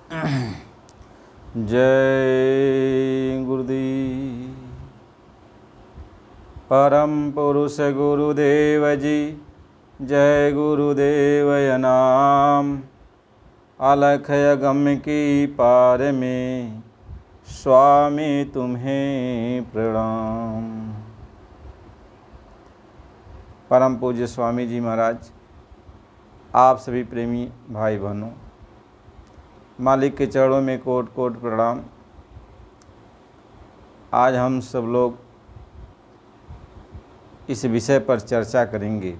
जय गुरुदेव। परम पुरुष गुरुदेव जी, जय गुरुदेव नाम। अलख अगम की पार में स्वामी तुम्हें प्रणाम। परम पूज्य स्वामी जी महाराज, आप सभी प्रेमी भाई बहनों, मालिक के चरणों में कोट कोट प्रणाम। आज हम सब लोग इस विषय पर चर्चा करेंगे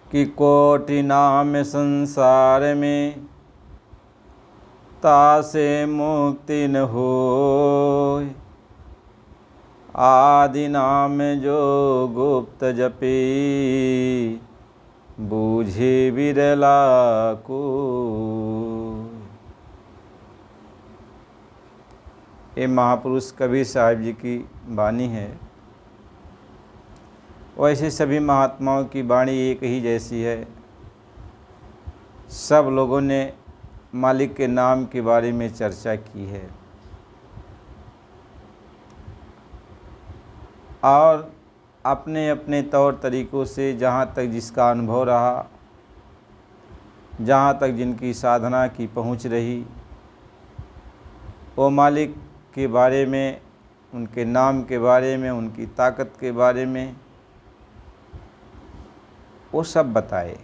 कि कोटि नाम संसार में तासे मुक्ति न होय। आदि नाम जो गुप्त जपी बूझे बिरला को। ये महापुरुष कबीर साहिब जी की वाणी है। वैसे सभी महात्माओं की वाणी एक ही जैसी है। सब लोगों ने मालिक के नाम के बारे में चर्चा की है और अपने अपने तौर तरीक़ों से जहाँ तक जिसका अनुभव रहा, जहाँ तक जिनकी साधना की पहुँच रही, वो मालिक के बारे में, उनके नाम के बारे में, उनकी ताकत के बारे में वो सब बताए।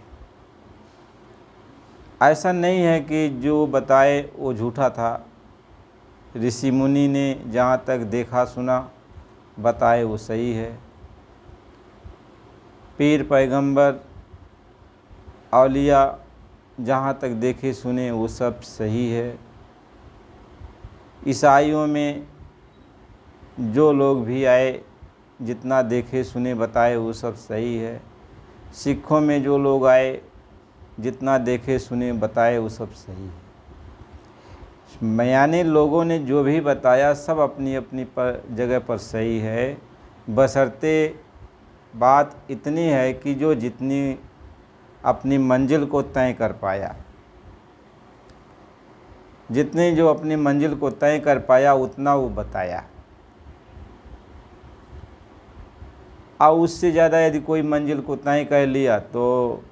ऐसा नहीं है कि जो बताए वो झूठा था। ऋषि मुनि ने जहाँ तक देखा सुना बताए वो सही है। पीर पैगंबर औलिया जहाँ तक देखे सुने वो सब सही है। ईसाइयों में जो लोग भी आए, जितना देखे सुने बताए वो सब सही है। सिखों में जो लोग आए, जितना देखे सुने बताए वो सब सही है। यानी लोगों ने जो भी बताया सब अपनी अपनी जगह पर सही है। बशर्ते बात इतनी है कि जो जितनी अपनी मंजिल को तय कर पाया, जितने जो अपनी मंजिल को तय कर पाया उतना वो बताया। और उससे ज़्यादा यदि कोई मंजिल को तय कर लिया तो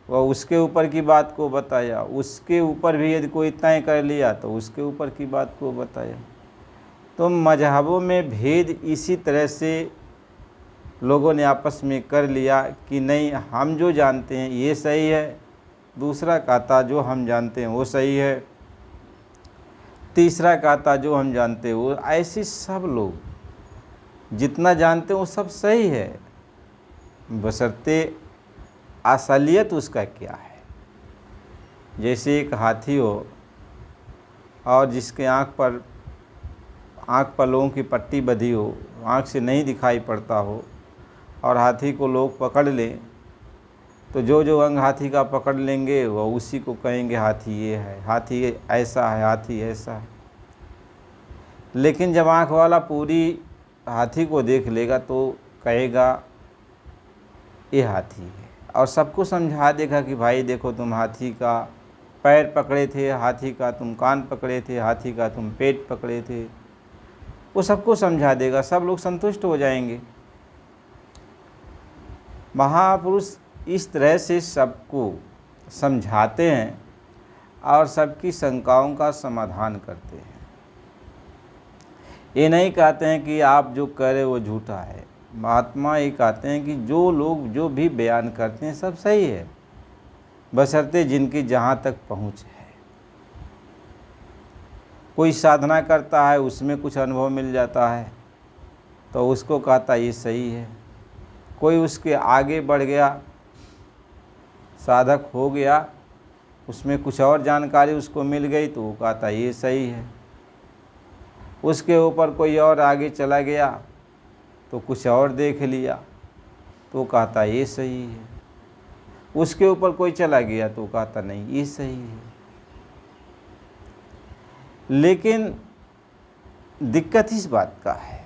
वह उसके ऊपर की बात को बताया। उसके ऊपर भी यदि कोई तय कर लिया तो उसके ऊपर की बात को बताया। तो मजहबों में भेद इसी तरह से लोगों ने आपस में कर लिया कि नहीं, हम जो जानते हैं ये सही है, दूसरा कहता जो हम जानते हैं वो सही है, तीसरा कहता जो हम जानते हैं वो। ऐसे सब लोग जितना जानते हैं वो सब सही है, बशर्ते असलियत उसका क्या है। जैसे एक हाथी हो और जिसके आँख पर लोगों की पट्टी बंधी हो, आँख से नहीं दिखाई पड़ता हो, और हाथी को लोग पकड़ लें तो जो जो अंग हाथी का पकड़ लेंगे वह उसी को कहेंगे हाथी ये है, हाथी ऐसा है, हाथी ऐसा है। लेकिन जब आँख वाला पूरी हाथी को देख लेगा तो कहेगा ये हाथी है, और सबको समझा देगा कि भाई देखो, तुम हाथी का पैर पकड़े थे, हाथी का तुम कान पकड़े थे, हाथी का तुम पेट पकड़े थे। वो सबको समझा देगा, सब लोग संतुष्ट हो जाएंगे। महापुरुष इस तरह से सबको समझाते हैं और सबकी शंकाओं का समाधान करते हैं। ये नहीं कहते हैं कि आप जो कह रहे वो झूठा है। महात्मा ये कहते हैं कि जो लोग जो भी बयान करते हैं सब सही है, बशर्ते जिनकी जहाँ तक पहुँच है। कोई साधना करता है, उसमें कुछ अनुभव मिल जाता है तो उसको कहता ये सही है। कोई उसके आगे बढ़ गया, साधक हो गया, उसमें कुछ और जानकारी उसको मिल गई तो वो कहता ये सही है। उसके ऊपर कोई और आगे चला गया तो कुछ और देख लिया तो कहता ये सही है। उसके ऊपर कोई चला गया तो कहता नहीं ये सही है। लेकिन दिक्कत इस बात का है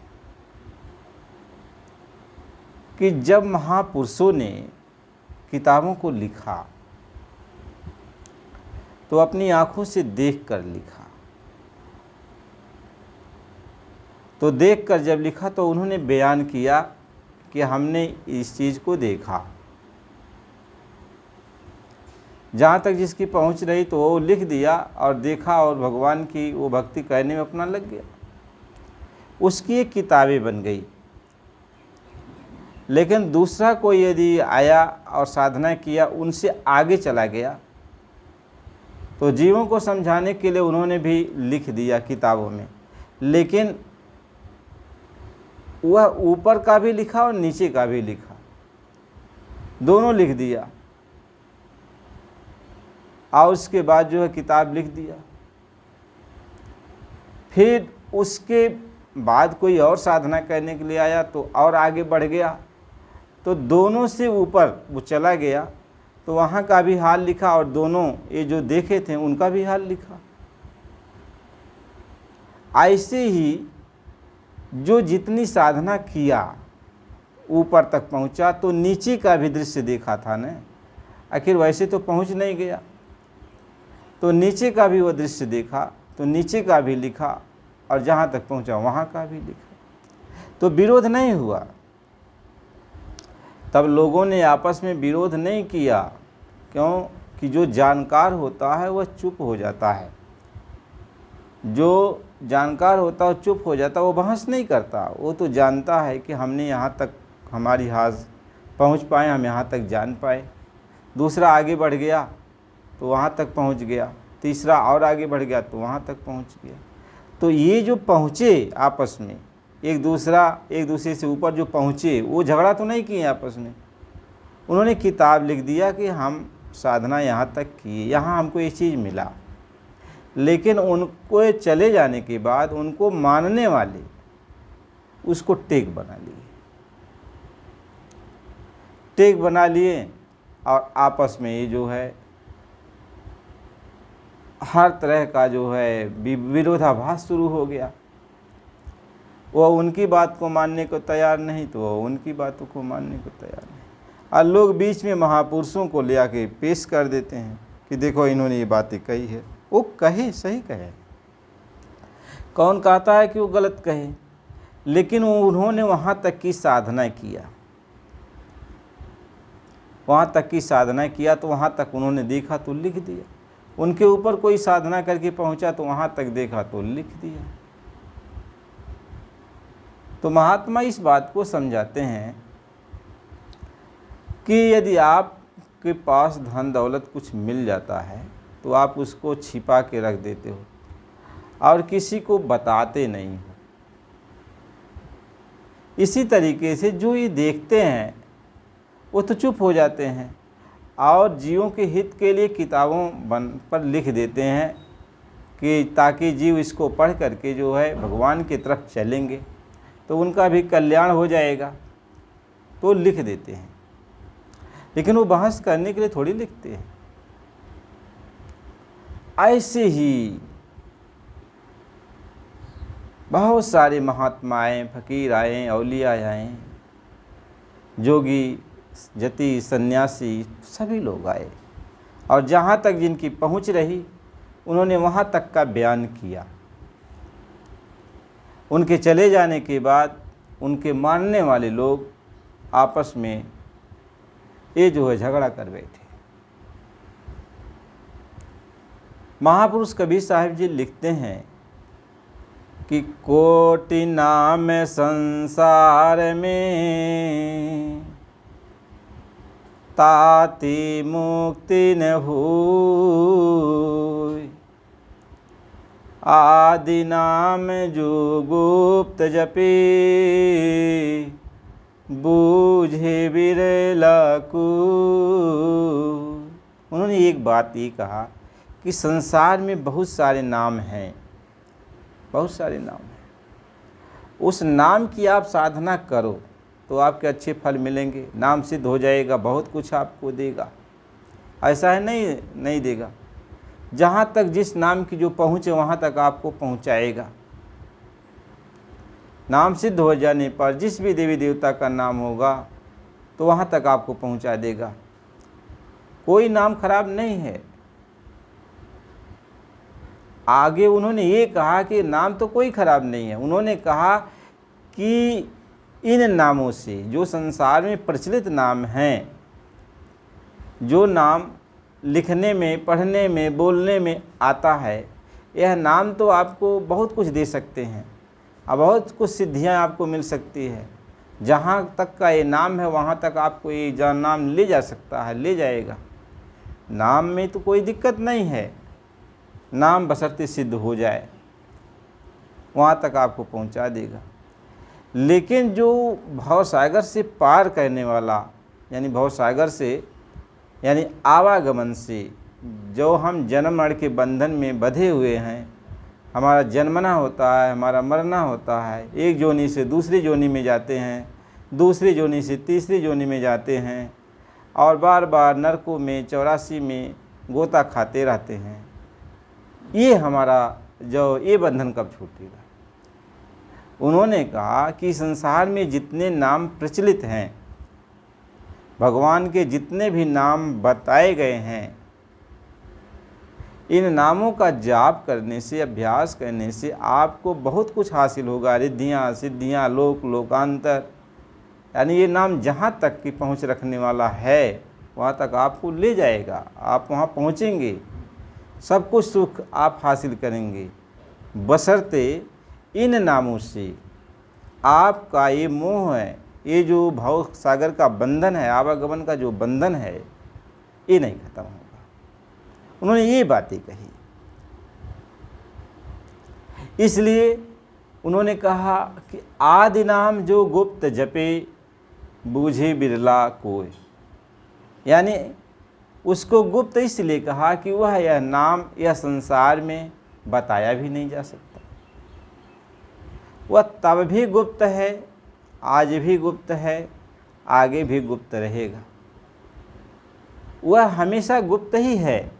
कि जब महापुरुषों ने किताबों को लिखा तो अपनी आँखों से देख कर लिखा। तो देख कर जब लिखा तो उन्होंने बयान किया कि हमने इस चीज़ को देखा। जहाँ तक जिसकी पहुँच रही तो वो लिख दिया और देखा और भगवान की वो भक्ति करने में अपना लग गया। उसकी एक किताबें बन गई। लेकिन दूसरा कोई यदि आया और साधना किया, उनसे आगे चला गया, तो जीवों को समझाने के लिए उन्होंने भी लिख दिया किताबों में। लेकिन वह ऊपर का भी लिखा और नीचे का भी लिखा, दोनों लिख दिया। और उसके बाद जो है किताब लिख दिया। फिर उसके बाद कोई और साधना करने के लिए आया तो और आगे बढ़ गया, तो दोनों से ऊपर वो चला गया, तो वहाँ का भी हाल लिखा और दोनों ये जो देखे थे उनका भी हाल लिखा। ऐसे ही जो जितनी साधना किया ऊपर तक पहुँचा, तो नीचे का भी दृश्य देखा था न, आखिर वैसे तो पहुँच नहीं गया, तो नीचे का भी वो दृश्य देखा, तो नीचे का भी लिखा और जहाँ तक पहुँचा वहाँ का भी लिखा। तो विरोध नहीं हुआ। तब लोगों ने आपस में विरोध नहीं किया, क्यों कि जो जानकार होता है वह चुप हो जाता है। जो जानकार होता है चुप हो जाता है, वो बहस नहीं करता। वो तो जानता है कि हमने यहाँ तक हमारी हाज पहुँच पाए, हम यहाँ तक जान पाए। दूसरा आगे बढ़ गया तो वहाँ तक पहुँच गया, तीसरा और आगे बढ़ गया तो वहाँ तक पहुँच गया। तो ये जो पहुँचे आपस में, एक दूसरे से ऊपर जो पहुँचे, वो झगड़ा तो नहीं किए आपस में। उन्होंने किताब लिख दिया कि हम साधना यहाँ तक किए, यहाँ हमको ये चीज़ मिला। लेकिन उनको चले जाने के बाद उनको मानने वाले उसको टेक बना लिए और आपस में ये जो है हर तरह का जो है विरोधाभास शुरू हो गया। वो उनकी बात को मानने को तैयार नहीं, तो वो उनकी बातों को मानने को तैयार नहीं। और लोग बीच में महापुरुषों को ले आके पेश कर देते हैं कि देखो इन्होंने ये बातें कही है। वो कहे, सही कहे, कौन कहता है कि वो गलत कहे, लेकिन उन्होंने वहाँ तक की साधना किया, वहाँ तक की साधना किया, तो वहाँ तक उन्होंने देखा तो लिख दिया। उनके ऊपर कोई साधना करके पहुँचा तो वहाँ तक देखा तो लिख दिया। तो महात्मा इस बात को समझाते हैं कि यदि आपके पास धन दौलत कुछ मिल जाता है तो आप उसको छिपा के रख देते हो और किसी को बताते नहीं हो। इसी तरीके से जो ये देखते हैं वो तो चुप हो जाते हैं और जीवों के हित के लिए किताबों पर लिख देते हैं कि ताकि जीव इसको पढ़ करके जो है भगवान की तरफ चलेंगे तो उनका भी कल्याण हो जाएगा, तो लिख देते हैं। लेकिन वो बहस करने के लिए थोड़ी लिखते हैं। ऐसे ही बहुत सारे महात्माएं, फकीर आए, औलिया आए, जोगी, जति, सन्यासी, सभी लोग आए और जहाँ तक जिनकी पहुँच रही उन्होंने वहाँ तक का बयान किया। उनके चले जाने के बाद उनके मानने वाले लोग आपस में ये जो है झगड़ा कर बैठे। महापुरुष कबीर साहिब जी लिखते हैं कि कोटि नाम संसार में ताति मुक्ति न होय, आदि नाम जो गुप्त जपे बूझे बिरला को। उन्होंने एक बात ये कहा कि संसार में बहुत सारे नाम हैं, बहुत सारे नाम हैं। उस नाम की आप साधना करो तो आपके अच्छे फल मिलेंगे, नाम सिद्ध हो जाएगा, बहुत कुछ आपको देगा। ऐसा है नहीं देगा। जहाँ तक जिस नाम की जो पहुँच है वहाँ तक आपको पहुँचाएगा। नाम सिद्ध हो जाने पर जिस भी देवी देवता का नाम होगा तो वहाँ तक आपको पहुँचा देगा। कोई नाम खराब नहीं है। आगे उन्होंने ये कहा कि नाम तो कोई खराब नहीं है। उन्होंने कहा कि इन नामों से, जो संसार में प्रचलित नाम हैं, जो नाम लिखने में, पढ़ने में, बोलने में आता है, यह नाम तो आपको बहुत कुछ दे सकते हैं और बहुत कुछ सिद्धियां आपको मिल सकती है। जहाँ तक का ये नाम है वहाँ तक आपको ये नाम ले जा सकता है, ले जाएगा। नाम में तो कोई दिक्कत नहीं है, नाम बशर्ते सिद्ध हो जाए वहाँ तक आपको पहुँचा देगा। लेकिन जो भवसागर से पार करने वाला, यानी भवसागर से यानी आवागमन से, जो हम जन्म मरण के बंधन में बंधे हुए हैं, हमारा जन्मना होता है, हमारा मरना होता है, एक जोनी से दूसरी जोनी में जाते हैं, दूसरी जोनी से तीसरी जोनी में जाते हैं और बार बार नरकों में 84 में गोता खाते रहते हैं। ये हमारा जो ये बंधन कब छूटेगा? उन्होंने कहा कि संसार में जितने नाम प्रचलित हैं, भगवान के जितने भी नाम बताए गए हैं, इन नामों का जाप करने से, अभ्यास करने से आपको बहुत कुछ हासिल होगा। रिद्धियाँ, सिद्धियाँ, लोक, लोकांतर, यानी ये नाम जहाँ तक की पहुँच रखने वाला है वहाँ तक आपको ले जाएगा। आप वहाँ पहुँचेंगे, सब कुछ सुख आप हासिल करेंगे, बशर्ते इन नामों से आपका ये मोह है, ये जो भव सागर का बंधन है, आवागमन का जो बंधन है, ये नहीं खत्म होगा। उन्होंने ये बातें कही। इसलिए उन्होंने कहा कि आदि नाम जो गुप्त जपे, बूझे बिरला कोय। यानी उसको गुप्त इसलिए कहा कि वह यह नाम यह संसार में बताया भी नहीं जा सकता। वह तब भी गुप्त है, आज भी गुप्त है, आगे भी गुप्त रहेगा। वह हमेशा गुप्त ही है।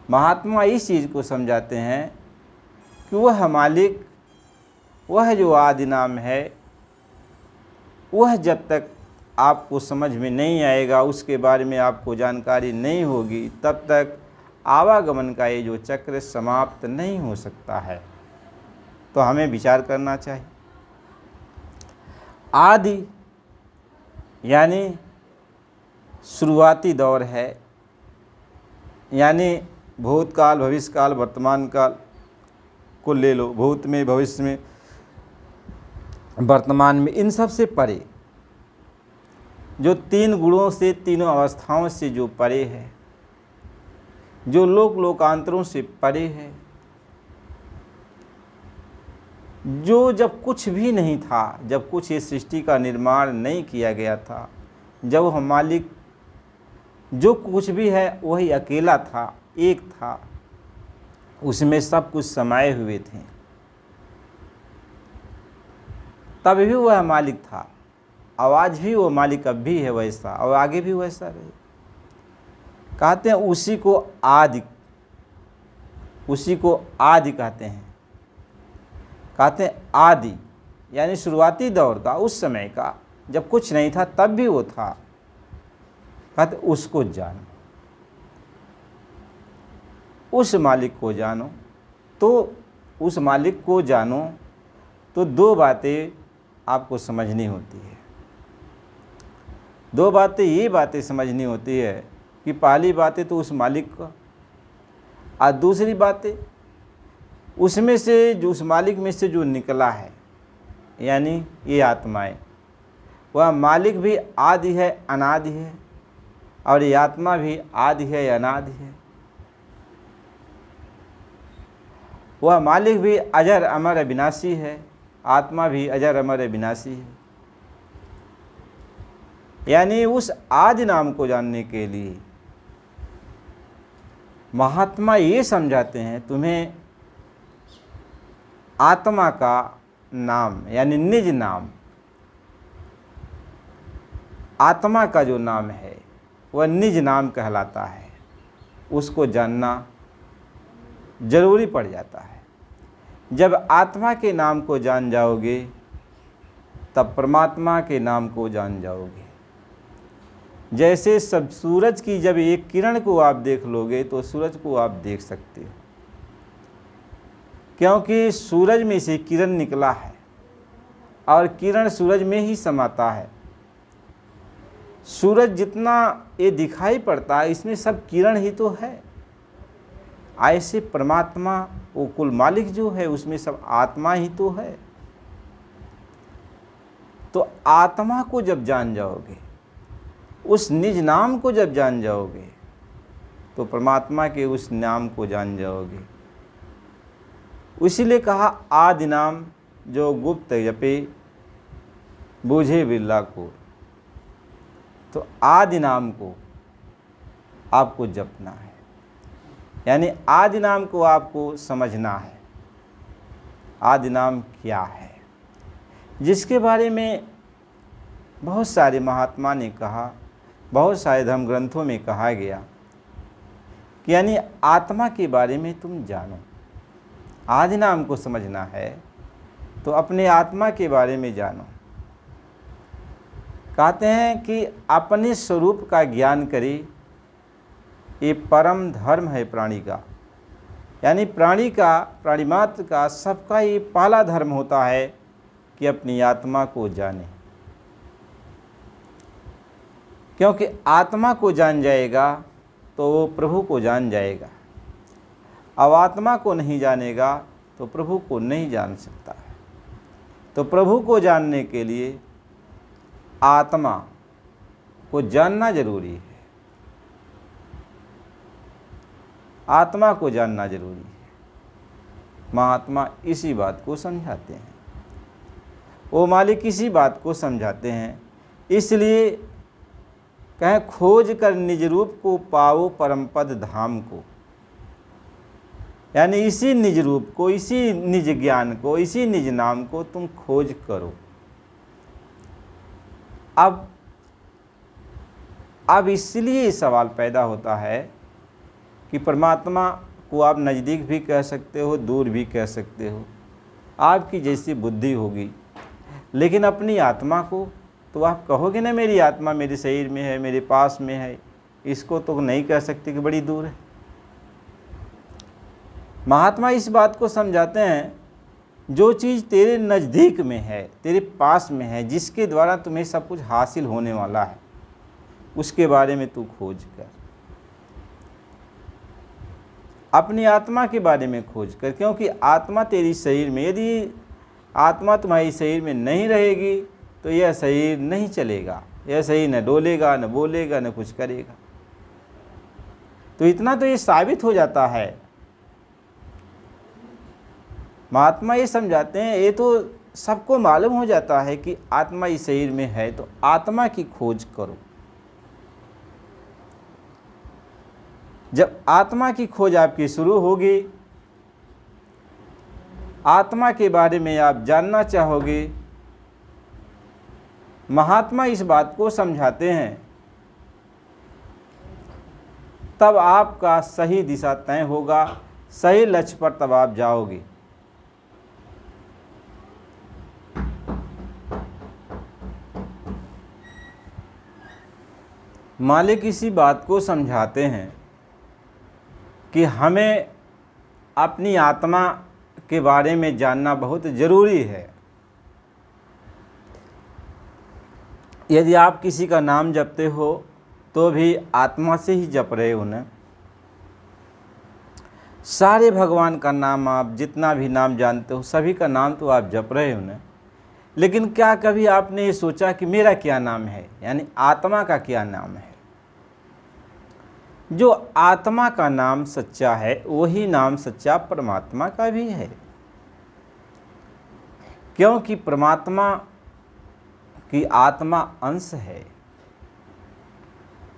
महात्मा इस चीज़ को समझाते हैं कि वह मालिक, वह जो आदि नाम है, वह जब तक आपको समझ में नहीं आएगा, उसके बारे में आपको जानकारी नहीं होगी, तब तक आवागमन का ये जो चक्र समाप्त नहीं हो सकता है। तो हमें विचार करना चाहिए। आदि यानी शुरुआती दौर है, यानी भूतकाल, भविष्यकाल, वर्तमान काल को ले लो। भूत में, भविष्य में, वर्तमान में, इन सब से परे, जो तीन गुणों से, तीनों अवस्थाओं से जो परे है, जो लोक लोकांतरों से परे है, जो जब कुछ भी नहीं था, जब कुछ इस सृष्टि का निर्माण नहीं किया गया था, जब वह मालिक जो कुछ भी है वही अकेला था, एक था, उसमें सब कुछ समाये हुए थे, तब भी वह मालिक था। आज भी वो मालिक अब भी है वैसा और आगे भी वैसा रहे। कहते हैं उसी को आदि, उसी को आदि कहते हैं। कहते हैं आदि यानी शुरुआती दौर का, उस समय का जब कुछ नहीं था तब भी वो था। कहते उसको जानो, उस मालिक को जानो। तो उस मालिक को जानो तो दो बातें आपको समझनी होती है। दो बातें, ये बातें समझनी होती है कि पहली बातें तो उस मालिक का, और दूसरी बातें उसमें से, जो उस मालिक में से जो निकला है, यानी ये आत्माएं। वह मालिक भी आदि है, अनादि है, और ये आत्मा भी आदि है, अनादि है। वह मालिक भी अजर अमर अविनाशी है, आत्मा भी अजर अमर अविनाशी है। यानी उस आदि नाम को जानने के लिए महात्मा ये समझाते हैं, तुम्हें आत्मा का नाम यानी निज नाम, आत्मा का जो नाम है वह निज नाम कहलाता है। उसको जानना जरूरी पड़ जाता है। जब आत्मा के नाम को जान जाओगे तब परमात्मा के नाम को जान जाओगे। जैसे सब सूरज की जब एक किरण को आप देख लोगे तो सूरज को आप देख सकते हो, क्योंकि सूरज में से किरण निकला है और किरण सूरज में ही समाता है। सूरज जितना ये दिखाई पड़ता है इसमें सब किरण ही तो है। ऐसे परमात्मा वो कुल मालिक जो है उसमें सब आत्मा ही तो है। तो आत्मा को जब जान जाओगे, उस निज नाम को जब जान जाओगे, तो परमात्मा के उस नाम को जान जाओगे। इसीलिए कहा आदि नाम जो गुप्त जपे बूझे बिरला को। तो आदि नाम को आपको जपना है, यानी आदि नाम को आपको समझना है। आदि नाम क्या है, जिसके बारे में बहुत सारे महात्मा ने कहा, बहुत सारे धर्म ग्रंथों में कहा गया कि यानी आत्मा के बारे में तुम जानो। आदि नाम को समझना है तो अपने आत्मा के बारे में जानो। कहते हैं कि अपने स्वरूप का ज्ञान करे, ये परम धर्म है प्राणी का। यानी प्राणी का, प्राणी मात्र का, सबका ये पहला धर्म होता है कि अपनी आत्मा को जाने, क्योंकि आत्मा को जान जाएगा तो वो प्रभु को जान जाएगा। अब आत्मा को नहीं जानेगा तो प्रभु को नहीं जान सकता है। तो प्रभु को जानने के लिए आत्मा को जानना जरूरी है। आत्मा को जानना जरूरी है। महात्मा इसी बात को समझाते हैं, वो मालिक इसी बात को समझाते हैं। इसलिए कहें खोज कर निज रूप को पाओ परम पद धाम को। यानी इसी निज रूप को, इसी निज ज्ञान को, इसी निज नाम को तुम खोज करो। अब इसलिए सवाल पैदा होता है कि परमात्मा को आप नज़दीक भी कह सकते हो, दूर भी कह सकते हो, आपकी जैसी बुद्धि होगी। लेकिन अपनी आत्मा को तो आप कहोगे ना मेरी आत्मा मेरे शरीर में है, मेरे पास में है। इसको तो नहीं कह सकते कि बड़ी दूर है। महात्मा इस बात को समझाते हैं, जो चीज़ तेरे नज़दीक में है, तेरे पास में है, जिसके द्वारा तुम्हें सब कुछ हासिल होने वाला है, उसके बारे में तू खोज कर। अपनी आत्मा के बारे में खोज कर, क्योंकि आत्मा तेरी शरीर में, यदि आत्मा तुम्हारी शरीर में नहीं रहेगी तो यह शरीर नहीं चलेगा, यह शरीर न डोलेगा, न बोलेगा, न कुछ करेगा। तो इतना तो ये साबित हो जाता है। महात्मा ये समझाते हैं, ये तो सबको मालूम हो जाता है कि आत्मा इस शरीर में है, तो आत्मा की खोज करो। जब आत्मा की खोज आपकी शुरू होगी, आत्मा के बारे में आप जानना चाहोगे, महात्मा इस बात को समझाते हैं, तब आपका सही दिशा तय होगा, सही लक्ष्य पर तब आप जाओगे। मालिक इसी बात को समझाते हैं कि हमें अपनी आत्मा के बारे में जानना बहुत ज़रूरी है। यदि आप किसी का नाम जपते हो तो भी आत्मा से ही जप रहे हो ना। सारे भगवान का नाम, आप जितना भी नाम जानते हो सभी का नाम तो आप जप रहे हो ना। लेकिन क्या कभी आपने ये सोचा कि मेरा क्या नाम है, यानी आत्मा का क्या नाम है? जो आत्मा का नाम सच्चा है वही नाम सच्चा परमात्मा का भी है, क्योंकि परमात्मा की आत्मा अंश है।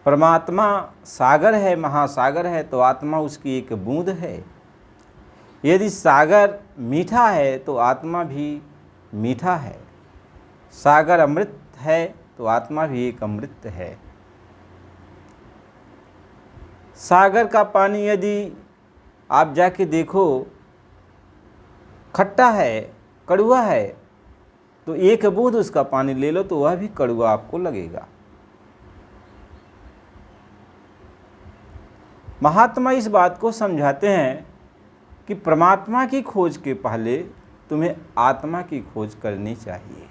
परमात्मा सागर है, महासागर है, तो आत्मा उसकी एक बूंद है। यदि सागर मीठा है तो आत्मा भी मीठा है। सागर अमृत है तो आत्मा भी एक अमृत है। सागर का पानी यदि आप जाके देखो खट्टा है, कड़वा है, तो एक बूंद उसका पानी ले लो तो वह भी कड़वा आपको लगेगा। महात्मा इस बात को समझाते हैं कि परमात्मा की खोज के पहले तुम्हें आत्मा की खोज करनी चाहिए।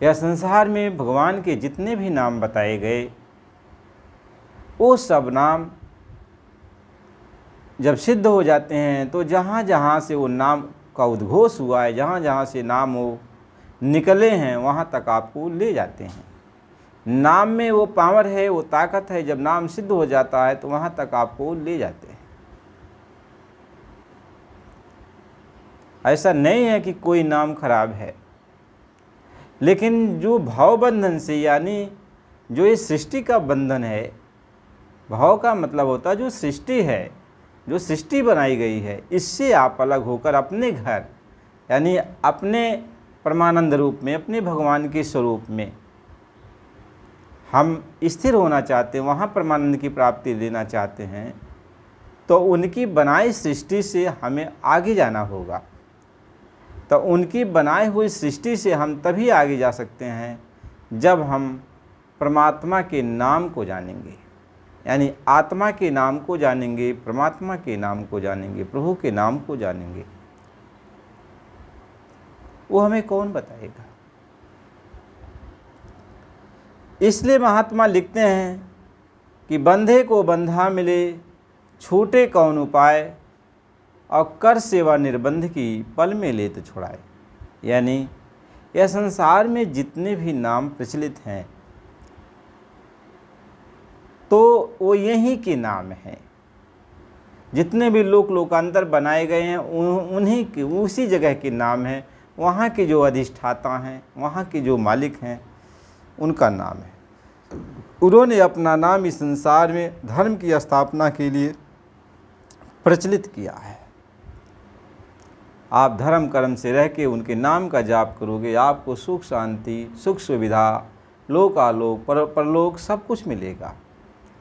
यह संसार में भगवान के जितने भी नाम बताए गए, वो सब नाम जब सिद्ध हो जाते हैं तो जहाँ जहाँ से वो नाम का उद्घोष हुआ है, जहाँ जहाँ से नाम वो निकले हैं, वहाँ तक आपको ले जाते हैं। नाम में वो पावर है, वो ताकत है। जब नाम सिद्ध हो जाता है तो वहाँ तक आपको ले जाते हैं। ऐसा नहीं है कि कोई नाम खराब है, लेकिन जो भाव बंधन से, यानी जो ये सृष्टि का बंधन है, भाव का मतलब होता है जो सृष्टि है, जो सृष्टि बनाई गई है, इससे आप अलग होकर अपने घर, यानी अपने परमानंद रूप में, अपने भगवान के स्वरूप में हम स्थिर होना चाहते हैं, वहाँ परमानंद की प्राप्ति लेना चाहते हैं, तो उनकी बनाई सृष्टि से हमें आगे जाना होगा। तो उनकी बनाई हुई सृष्टि से हम तभी आगे जा सकते हैं जब हम परमात्मा के नाम को जानेंगे, यानी आत्मा के नाम को जानेंगे, परमात्मा के नाम को जानेंगे, प्रभु के नाम को जानेंगे। वो हमें कौन बताएगा? इसलिए महात्मा लिखते हैं कि बंधे को बंधा मिले, छूटे कौन उपाय, और कर सेवा निर्बंध की पल में ले तो छुड़ाए। यानी यह संसार में जितने भी नाम प्रचलित हैं तो वो यहीं के नाम हैं। जितने भी लोकांतर बनाए गए हैं उन्हीं के, उसी जगह के नाम हैं। वहाँ के जो अधिष्ठाता हैं, वहाँ के जो मालिक हैं, उनका नाम है। उन्होंने अपना नाम इस संसार में धर्म की स्थापना के लिए प्रचलित किया है। आप धर्म कर्म से रह के उनके नाम का जाप करोगे, आपको सुख शांति, सुख सुविधा, लोकालोक, परलोक सब कुछ मिलेगा।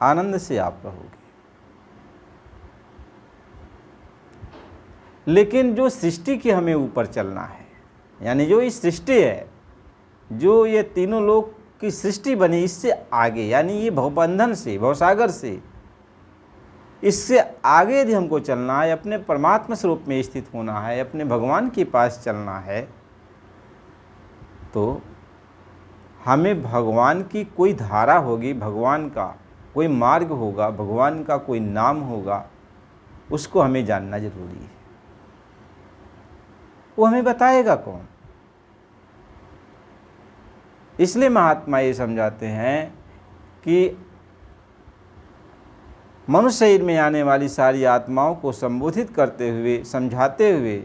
आनंद से आप रहोगे। लेकिन जो सृष्टि के हमें ऊपर चलना है, यानी जो इस सृष्टि है, जो ये तीनों लोक की सृष्टि बनी, इससे आगे, यानी ये भवबंधन से, भवसागर से, इससे आगे यदि हमको चलना है, अपने परमात्मा स्वरूप में स्थित होना है, अपने भगवान के पास चलना है, तो हमें भगवान की कोई धारा होगी, भगवान का कोई मार्ग होगा, भगवान का कोई नाम होगा, उसको हमें जानना जरूरी है। वो हमें बताएगा कौन? इसलिए महात्मा ये समझाते हैं कि मनुष्य शरीर में आने वाली सारी आत्माओं को संबोधित करते हुए, समझाते हुए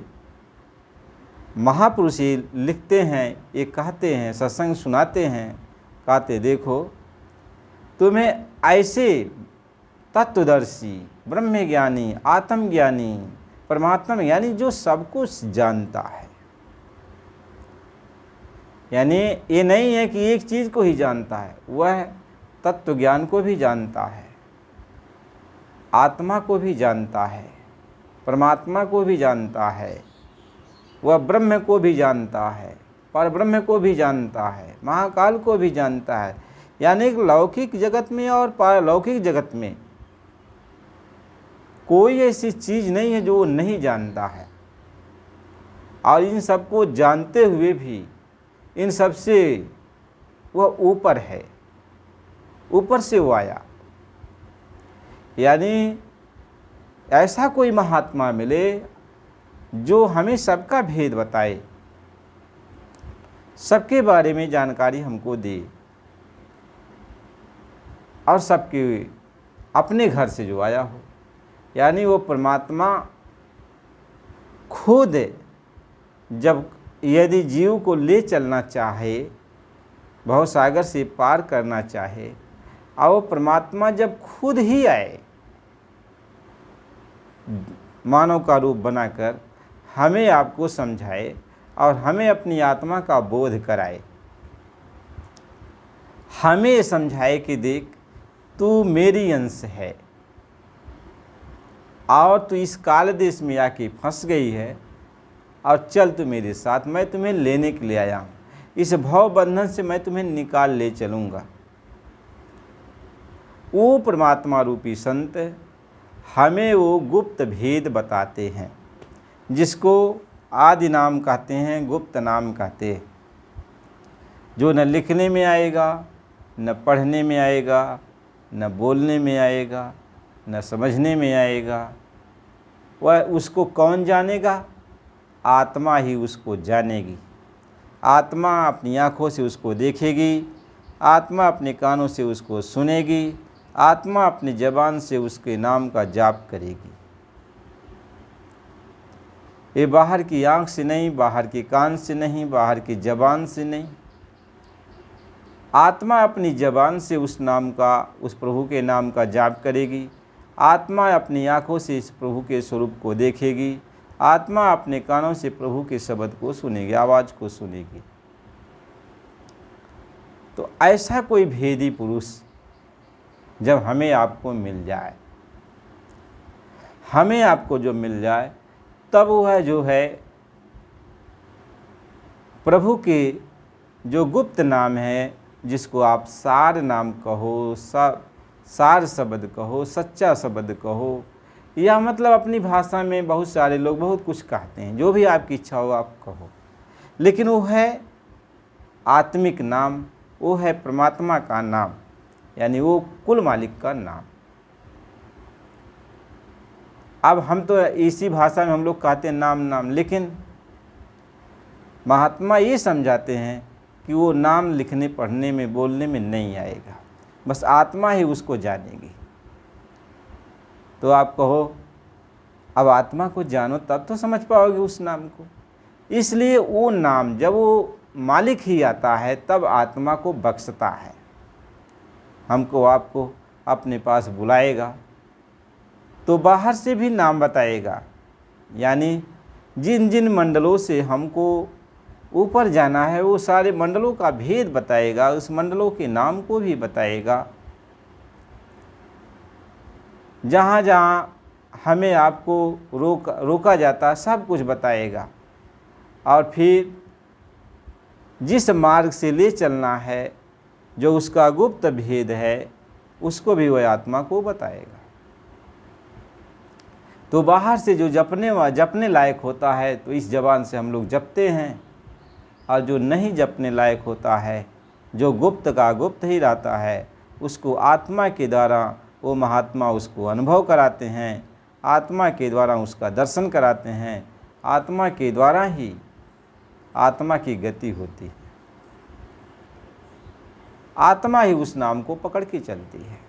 महापुरुष ये लिखते हैं, ये कहते हैं, सत्संग सुनाते हैं, कहते देखो तुम्हें ऐसे तत्वदर्शी, ब्रह्मज्ञानी, आत्मज्ञानी, परमात्मा ज्ञानी जो सब कुछ जानता है, यानी ये नहीं है कि एक चीज़ को ही जानता है, वह तत्व ज्ञान को भी जानता है, आत्मा को भी जानता है, परमात्मा को भी जानता है, वह ब्रह्म को भी जानता है, परब्रह्म को भी जानता है, महाकाल को भी जानता है। यानी लौकिक जगत में और पारलौकिक जगत में कोई ऐसी चीज़ नहीं है जो वो नहीं जानता है। और इन सबको जानते हुए भी इन सब से वह ऊपर है, ऊपर से वो आया। यानी ऐसा कोई महात्मा मिले जो हमें सबका भेद बताए, सबके बारे में जानकारी हमको दे, और सबके अपने घर से जो आया हो। यानी वो परमात्मा खुद जब यदि जीव को ले चलना चाहे, भवसागर से पार करना चाहे, और वो परमात्मा जब खुद ही आए मानव का रूप बनाकर, हमें आपको समझाए और हमें अपनी आत्मा का बोध कराए, हमें समझाए कि देख तू मेरी अंश है और तू इस काल देश में आके फंस गई है, और चल तू मेरे साथ, मैं तुम्हें लेने के लिए आया हूँ, इस भव बंधन से मैं तुम्हें निकाल ले चलूँगा। वो परमात्मा रूपी संत हमें वो गुप्त भेद बताते हैं, जिसको आदि नाम कहते हैं, गुप्त नाम कहते हैं, जो न लिखने में आएगा, न पढ़ने में आएगा, न बोलने में आएगा, न समझने में आएगा। वह उसको कौन जानेगा? आत्मा ही उसको जानेगी। आत्मा अपनी आँखों से उसको देखेगी, आत्मा अपने कानों से उसको सुनेगी, आत्मा अपनी ज़बान से उसके नाम का जाप करेगी। ये बाहर की आँख से नहीं, बाहर के कान से नहीं, बाहर की ज़बान से नहीं, आत्मा अपनी ज़बान से उस नाम का, उस प्रभु के नाम का जाप करेगी। आत्मा अपनी आँखों से इस प्रभु के स्वरूप को देखेगी, आत्मा अपने कानों से प्रभु के शब्द को सुनेगी, आवाज़ को सुनेगी। तो ऐसा कोई भेदी पुरुष जब हमें आपको मिल जाए, हमें आपको जो मिल जाए, तब वह जो है प्रभु के जो गुप्त नाम है, जिसको आप सार नाम कहो, सार शब्द कहो, सच्चा शब्द कहो, या मतलब अपनी भाषा में बहुत सारे लोग बहुत कुछ कहते हैं, जो भी आपकी इच्छा हो आप कहो, लेकिन वो है आत्मिक नाम, वो है परमात्मा का नाम, यानी वो कुल मालिक का नाम। अब हम तो इसी भाषा में हम लोग कहते हैं नाम नाम, लेकिन महात्मा ये समझाते हैं कि वो नाम लिखने पढ़ने में बोलने में नहीं आएगा, बस आत्मा ही उसको जानेगी। तो आप कहो अब आत्मा को जानो तब तो समझ पाओगे उस नाम को। इसलिए वो नाम जब वो मालिक ही आता है तब आत्मा को बख्शता है, हमको आपको अपने पास बुलाएगा तो बाहर से भी नाम बताएगा, यानी जिन जिन मंडलों से हमको ऊपर जाना है वो सारे मंडलों का भेद बताएगा, उस मंडलों के नाम को भी बताएगा। जहाँ जहाँ हमें आपको रोका जाता सब कुछ बताएगा, और फिर जिस मार्ग से ले चलना है, जो उसका गुप्त भेद है, उसको भी वह आत्मा को बताएगा। तो बाहर से जो जपने लायक होता है तो इस ज़बान से हम लोग जपते हैं, और जो नहीं जपने लायक होता है, जो गुप्त का गुप्त ही रहता है, उसको आत्मा के द्वारा वो महात्मा उसको अनुभव कराते हैं, आत्मा के द्वारा उसका दर्शन कराते हैं, आत्मा के द्वारा ही आत्मा की गति होती है, आत्मा ही उस नाम को पकड़ के चलती है।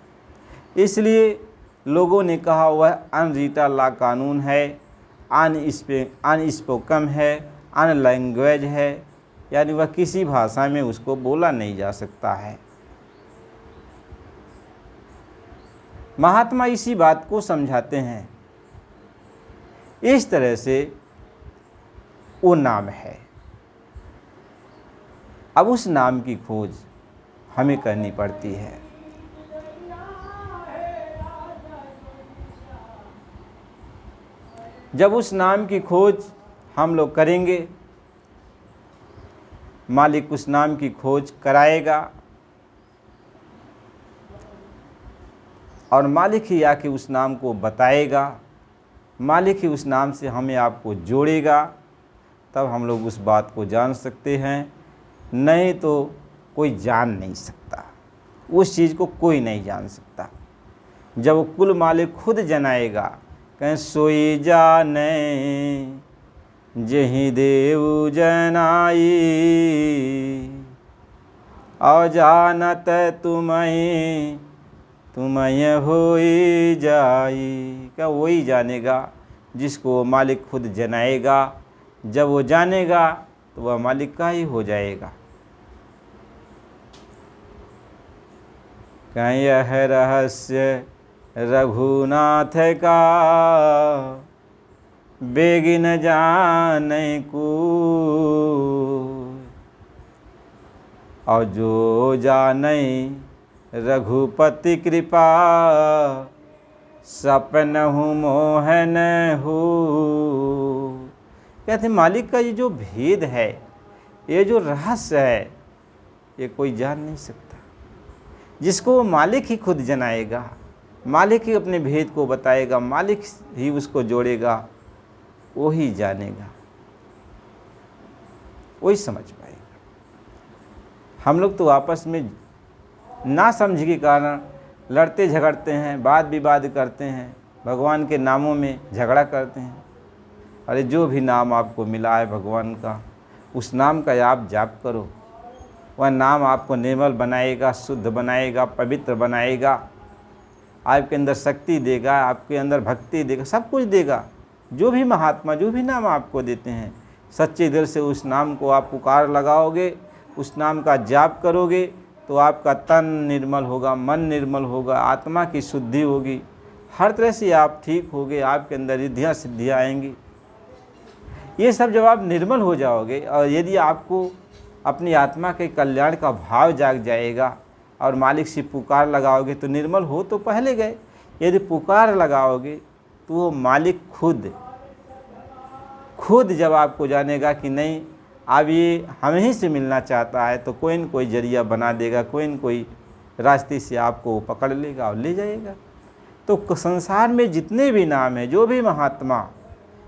इसलिए लोगों ने कहा वह अनरीटा ला कानून है, अनस्पोकन है, अन लैंग्वेज है, यानी वह किसी भाषा में उसको बोला नहीं जा सकता है। महात्मा इसी बात को समझाते हैं। इस तरह से वो नाम है। अब उस नाम की खोज हमें करनी पड़ती है। जब उस नाम की खोज हम लोग करेंगे, मालिक उस नाम की खोज कराएगा, और मालिक ही आके उस नाम को बताएगा, मालिक ही उस नाम से हमें आपको जोड़ेगा, तब हम लोग उस बात को जान सकते हैं। नहीं तो कोई जान नहीं सकता, उस चीज़ को कोई नहीं जान सकता। जब वो कुल मालिक खुद जनाएगा, कहें सोई जाने जहीं देव जनाई, अजानत तुम्हें होई जाई। क्या वही जानेगा जिसको मालिक खुद जनाएगा। जब वो जानेगा तो वह मालिक का ही हो जाएगा। कहीं यह रहस्य रघुनाथ का, बेगिन जाने को, और जो जाने रघुपति कृपा, सपनहु मोहन हो। कहते मालिक का ये जो भेद है, ये जो रहस्य है, ये कोई जान नहीं सकता। जिसको वो मालिक ही खुद जनाएगा, मालिक ही अपने भेद को बताएगा, मालिक ही उसको जोड़ेगा, वो ही जानेगा, वही समझ पाएगा। हम लोग तो आपस में ना समझ के कारण लड़ते झगड़ते हैं, वाद विवाद करते हैं, भगवान के नामों में झगड़ा करते हैं। अरे जो भी नाम आपको मिला है भगवान का, उस नाम का आप जाप करो। वह नाम आपको निर्मल बनाएगा, शुद्ध बनाएगा, पवित्र बनाएगा, आपके अंदर शक्ति देगा, आपके अंदर भक्ति देगा, सब कुछ देगा। जो भी महात्मा जो भी नाम आपको देते हैं, सच्चे दिल से उस नाम को आप पुकार लगाओगे, उस नाम का जाप करोगे, तो आपका तन निर्मल होगा, मन निर्मल होगा, आत्मा की शुद्धि होगी, हर तरह से आप ठीक होगे, आपके अंदर रिद्धियाँ सिद्धियाँ आएंगी। ये सब जब आप निर्मल हो जाओगे और यदि आपको अपनी आत्मा के कल्याण का भाव जाग जाएगा और मालिक से पुकार लगाओगे, तो निर्मल हो तो पहले गए, यदि पुकार लगाओगे तो वो मालिक खुद जब आपको जानेगा कि नहीं अब ये हम ही से मिलना चाहता है, तो कोई न कोई जरिया बना देगा, कोई न कोई रास्ते से आपको पकड़ लेगा और ले जाएगा। तो संसार में जितने भी नाम हैं, जो भी महात्मा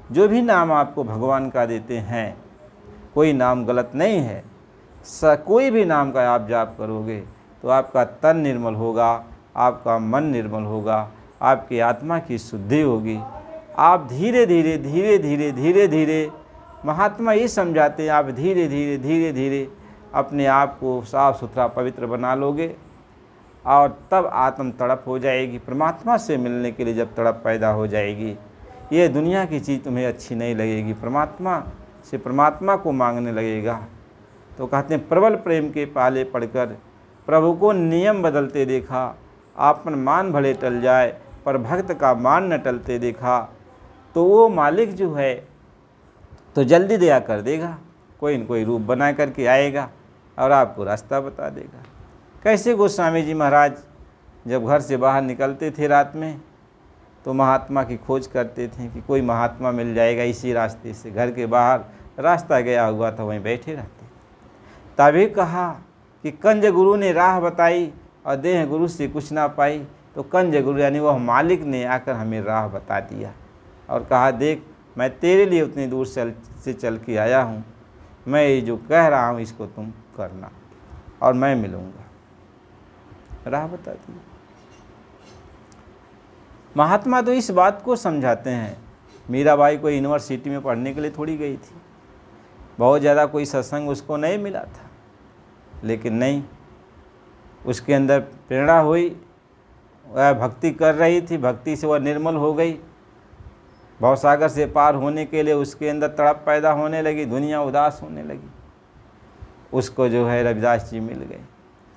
जो भी नाम आपको भगवान का देते हैं, कोई नाम गलत नहीं है। कोई भी नाम का आप जाप करोगे तो आपका तन निर्मल होगा, आपका मन निर्मल होगा, आपकी आत्मा की शुद्धि होगी। आप धीरे धीरे महात्मा ये समझाते हैं, आप धीरे धीरे अपने आप को साफ सुथरा पवित्र बना लोगे और तब आत्म तड़प हो जाएगी। परमात्मा से मिलने के लिए जब तड़प पैदा हो जाएगी, ये दुनिया की चीज़ तुम्हें अच्छी नहीं लगेगी, परमात्मा से परमात्मा को मांगने लगेगा। तो कहते हैं प्रबल प्रेम के पाले पड़कर प्रभु को नियम बदलते देखा, आपन मान भले टल जाए पर भक्त का मान न टलते देखा। तो वो मालिक जो है तो जल्दी दया कर देगा, कोई न कोई रूप बना करके आएगा और आपको रास्ता बता देगा। कैसे गोस्वामी जी महाराज जब घर से बाहर निकलते थे रात में, तो महात्मा की खोज करते थे कि कोई महात्मा मिल जाएगा इसी रास्ते से। घर के बाहर रास्ता गया हुआ था, वहीं बैठे रहते। तभी कहा कि कंज गुरु ने राह बताई और देह गुरु से कुछ ना पाई। तो कंज गुरु यानी वह मालिक ने आकर हमें राह बता दिया और कहा, देख मैं तेरे लिए उतनी दूर से चल के आया हूँ, मैं ये जो कह रहा हूँ इसको तुम करना और मैं मिलूँगा। राह बता दी। महात्मा तो इस बात को समझाते हैं। मीराबाई कोई यूनिवर्सिटी में पढ़ने के लिए थोड़ी गई थी, बहुत ज़्यादा कोई सत्संग उसको नहीं मिला था, लेकिन नहीं, उसके अंदर प्रेरणा हुई, वह भक्ति कर रही थी, भक्ति से वह निर्मल हो गई। भवसागर से पार होने के लिए उसके अंदर तड़प पैदा होने लगी, दुनिया उदास होने लगी। उसको जो है रविदास जी मिल गए।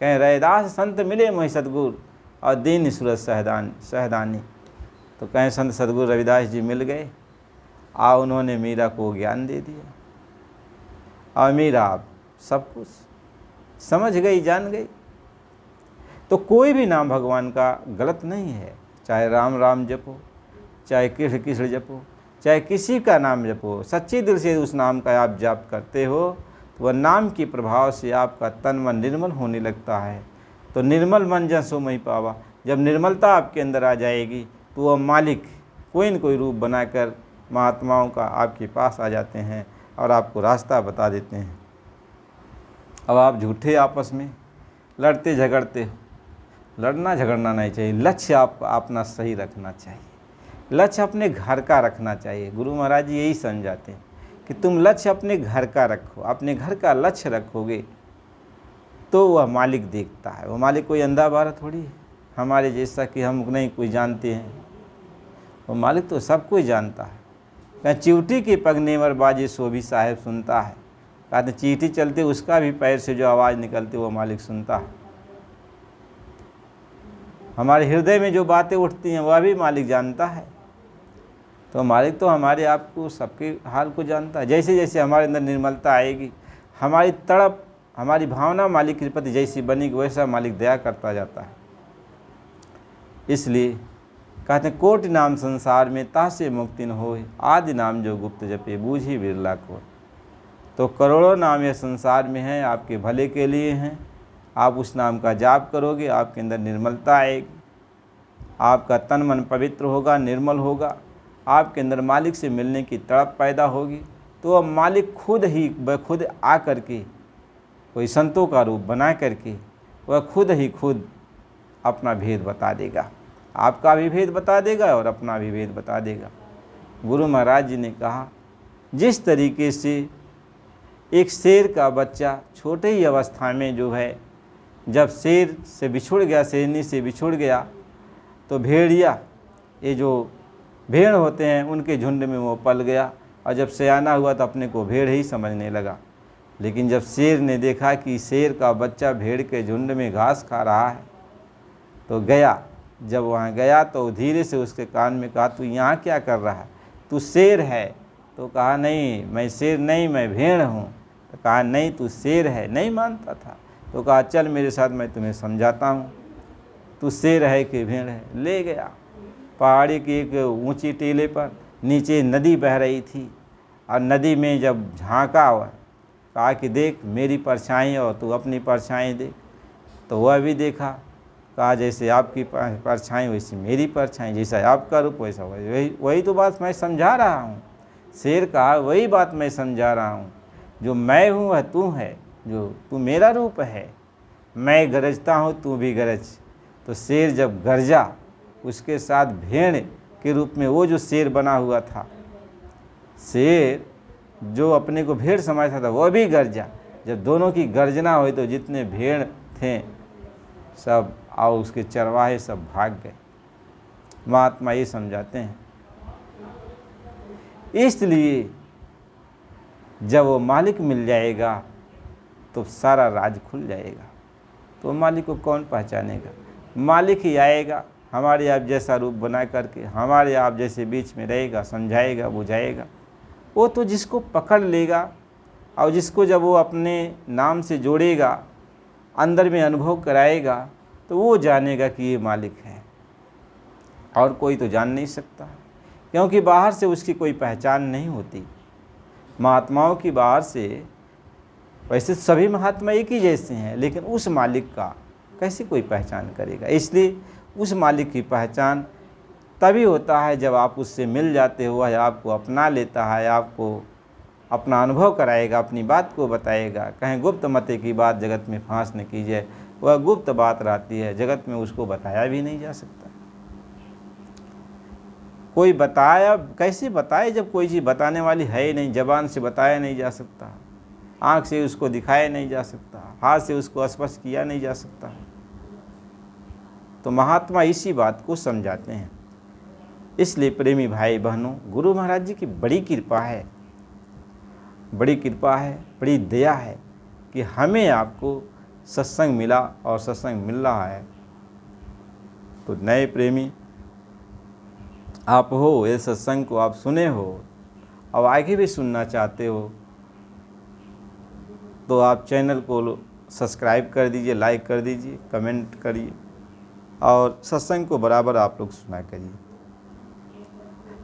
कहें रैदास संत मिले मोहि सतगुरु और दीन सूरत सहदानी। तो कहें संत सतगुरु रविदास जी मिल गए और उन्होंने मीरा को ज्ञान दे दिया और मीरा सब कुछ समझ गई, जान गई। तो कोई भी नाम भगवान का गलत नहीं है, चाहे राम राम जपो, चाहे कृष्ण कृष्ण जपो, चाहे किसी का नाम जपो, सच्चे दिल से उस नाम का आप जाप करते हो तो वह नाम के प्रभाव से आपका तन मन निर्मल होने लगता है। तो निर्मल मन जन सो मही पावा। जब निर्मलता आपके अंदर आ जाएगी तो वह मालिक कोई न कोई रूप बनाकर महात्माओं का आपके पास आ जाते हैं और आपको रास्ता बता देते हैं। अब आप झूठे आपस में लड़ते झगड़ते हो, लड़ना झगड़ना नहीं चाहिए। लक्ष्य आपका अपना सही रखना चाहिए, लक्ष्य अपने घर का रखना चाहिए। गुरु महाराज जी यही समझाते हैं कि तुम लक्ष्य अपने घर का रखो, अपने घर का लक्ष्य रखोगे तो वह मालिक देखता है। वो मालिक कोई अंधा बारा थोड़ी है हमारे जैसा कि हम नहीं कोई जानते हैं। वो मालिक तो सब कोई जानता है। कहीं चिवटी के पगने पर बाजे सो भी साहेब सुनता है। कहते चींटी चलते उसका भी पैर से जो आवाज़ निकलती वो मालिक सुनता है। हमारे हृदय में जो बातें उठती हैं वह भी मालिक जानता है। तो मालिक तो हमारे आप को सबके हाल को जानता है। जैसे जैसे हमारे अंदर निर्मलता आएगी, हमारी तड़प हमारी भावना मालिक के प्रति जैसी बनेगी वैसा मालिक दया करता जाता है। इसलिए कहते हैं कोटि नाम संसार में तासे मुक्ति न होए, आदि नाम जो गुप्त जपे बूझी बिरला को। तो करोड़ों नाम ये संसार में हैं, आपके भले के लिए हैं, आप उस नाम का जाप करोगे, आपके अंदर निर्मलता आएगी, आपका तन मन पवित्र होगा, निर्मल होगा, आपके अंदर मालिक से मिलने की तड़प पैदा होगी। तो अब मालिक खुद ही खुद आ करके, कोई संतों का रूप बना करके वह खुद ही खुद अपना भेद बता देगा, आपका भी भेद बता देगा और अपना भी भेद बता देगा। गुरु महाराज जी ने कहा, जिस तरीके से एक शेर का बच्चा छोटे ही अवस्था में जो है, जब शेर से बिछुड़ गया, शेरनी से बिछुड़ गया, तो भेड़िया, ये जो भेड़ होते हैं, उनके झुंड में वो पल गया, और जब सयाना हुआ तो अपने को भेड़ ही समझने लगा। लेकिन जब शेर ने देखा कि शेर का बच्चा भेड़ के झुंड में घास खा रहा है, तो गया। जब वहाँ गया तो धीरे से उसके कान में कहा, तू यहाँ क्या कर रहा है, तू शेर है? तो कहा, नहीं मैं शेर नहीं, मैं भेड़ हूँ। तो कहा, नहीं तू शेर है। नहीं मानता था। तो कहा, चल मेरे साथ, मैं तुम्हें समझाता हूँ, तू शेर है कि भेड़ है। ले गया पहाड़ी की एक ऊंची टीले पर, नीचे नदी बह रही थी, और नदी में जब झांका हुआ, कहा कि देख मेरी परछाई और तू अपनी परछाई देख। तो वह भी देखा, कहा जैसे आपकी परछाई वैसी मेरी परछाई, जैसा आपका रूप वैसा वही तो बात मैं समझा रहा हूँ। शेर कहा, वही बात मैं समझा रहा हूँ, जो मैं हूँ वह तू है, जो तू मेरा रूप है, मैं गरजता हूँ तू भी गरज। तो शेर जब गरजा, उसके साथ भेड़ के रूप में वो जो शेर बना हुआ था, शेर जो अपने को भेड़ समझता था, वह भी गरजा। जब दोनों की गर्जना हुई तो जितने भेड़ थे सब और उसके चरवाहे सब भाग गए। महात्मा ये समझाते हैं, इसलिए जब वो मालिक मिल जाएगा तो सारा राज खुल जाएगा। तो मालिक को कौन पहचानेगा? मालिक ही आएगा, हमारे आप जैसा रूप बना करके हमारे आप जैसे बीच में रहेगा, समझाएगा, बुझाएगा। वो तो जिसको पकड़ लेगा और जिसको जब वो अपने नाम से जोड़ेगा, अंदर में अनुभव कराएगा, तो वो जानेगा कि ये मालिक है। और कोई तो जान नहीं सकता, क्योंकि बाहर से उसकी कोई पहचान नहीं होती। महात्माओं की बाहर से, वैसे सभी महात्मा एक ही जैसे हैं, लेकिन उस मालिक का कैसे कोई पहचान करेगा? इसलिए उस मालिक की पहचान तभी होता है जब आप उससे मिल जाते हो, या आपको अपना लेता है, आपको अपना अनुभव कराएगा, अपनी बात को बताएगा। कहें गुप्त मते की बात जगत में फांस न कीजिए, वह गुप्त बात रहती है, जगत में उसको बताया भी नहीं जा सकता। कोई बताया कैसे बताए जब कोई चीज़ बताने वाली है ही नहीं? जबान से बताया नहीं जा सकता, आँख से उसको दिखाया नहीं जा सकता, हाथ से उसको स्पर्श किया नहीं जा सकता। तो महात्मा इसी बात को समझाते हैं। इसलिए प्रेमी भाई बहनों, गुरु महाराज जी की बड़ी कृपा है, बड़ी कृपा है, बड़ी दया है कि हमें आपको सत्संग मिला और सत्संग मिल रहा है। तो नए प्रेमी आप हो, ये सत्संग को आप सुने हो और आगे भी सुनना चाहते हो, तो आप चैनल को सब्सक्राइब कर दीजिए, लाइक कर दीजिए, कमेंट करिए और सत्संग को बराबर आप लोग सुना करिए।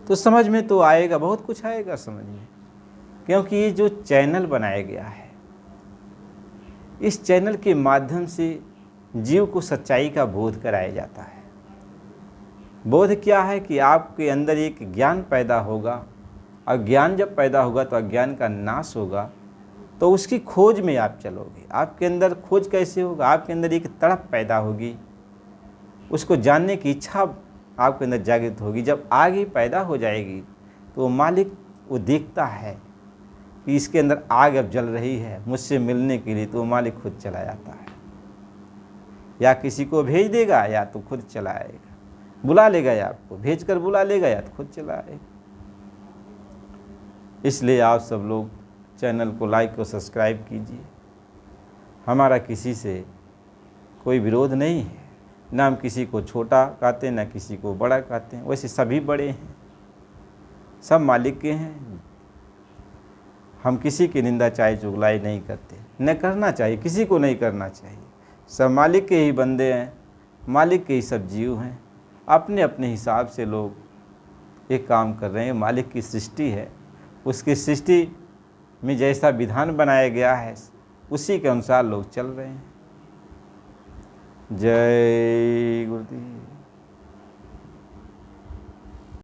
तो समझ में तो आएगा, बहुत कुछ आएगा समझ में, क्योंकि ये जो चैनल बनाया गया है, इस चैनल के माध्यम से जीव को सच्चाई का बोध कराया जाता है। बोध क्या है कि आपके अंदर एक ज्ञान पैदा होगा, और ज्ञान जब पैदा होगा तो अज्ञान का नाश होगा। तो उसकी खोज में आप चलोगे। आपके अंदर खोज कैसे होगा? आपके अंदर एक तड़प पैदा होगी, उसको जानने की इच्छा आपके अंदर जागृत होगी। जब आग पैदा हो जाएगी तो मालिक वो देखता है कि इसके अंदर आग अब जल रही है मुझसे मिलने के लिए, तो वो मालिक खुद चला जाता है, या किसी को भेज देगा या तो खुद चला आएगा, बुला लेगा, या आपको भेज कर बुला लेगा, या तो खुद चला आएगा। इसलिए आप सब लोग चैनल को लाइक और सब्सक्राइब कीजिए। हमारा किसी से कोई विरोध नहीं है, ना हम किसी को छोटा कहते ना किसी को बड़ा कहते हैं। वैसे सभी बड़े हैं, सब मालिक के हैं। हम किसी की निंदा चाहे चुगलाई नहीं करते, न करना चाहिए, किसी को नहीं करना चाहिए। सब मालिक के ही बंदे हैं, मालिक के ही सब जीव हैं। अपने अपने हिसाब से लोग एक काम कर रहे हैं। मालिक की सृष्टि है, उसकी सृष्टि में जैसा विधान बनाया गया है उसी के अनुसार लोग चल रहे हैं। जय गुरुदेव।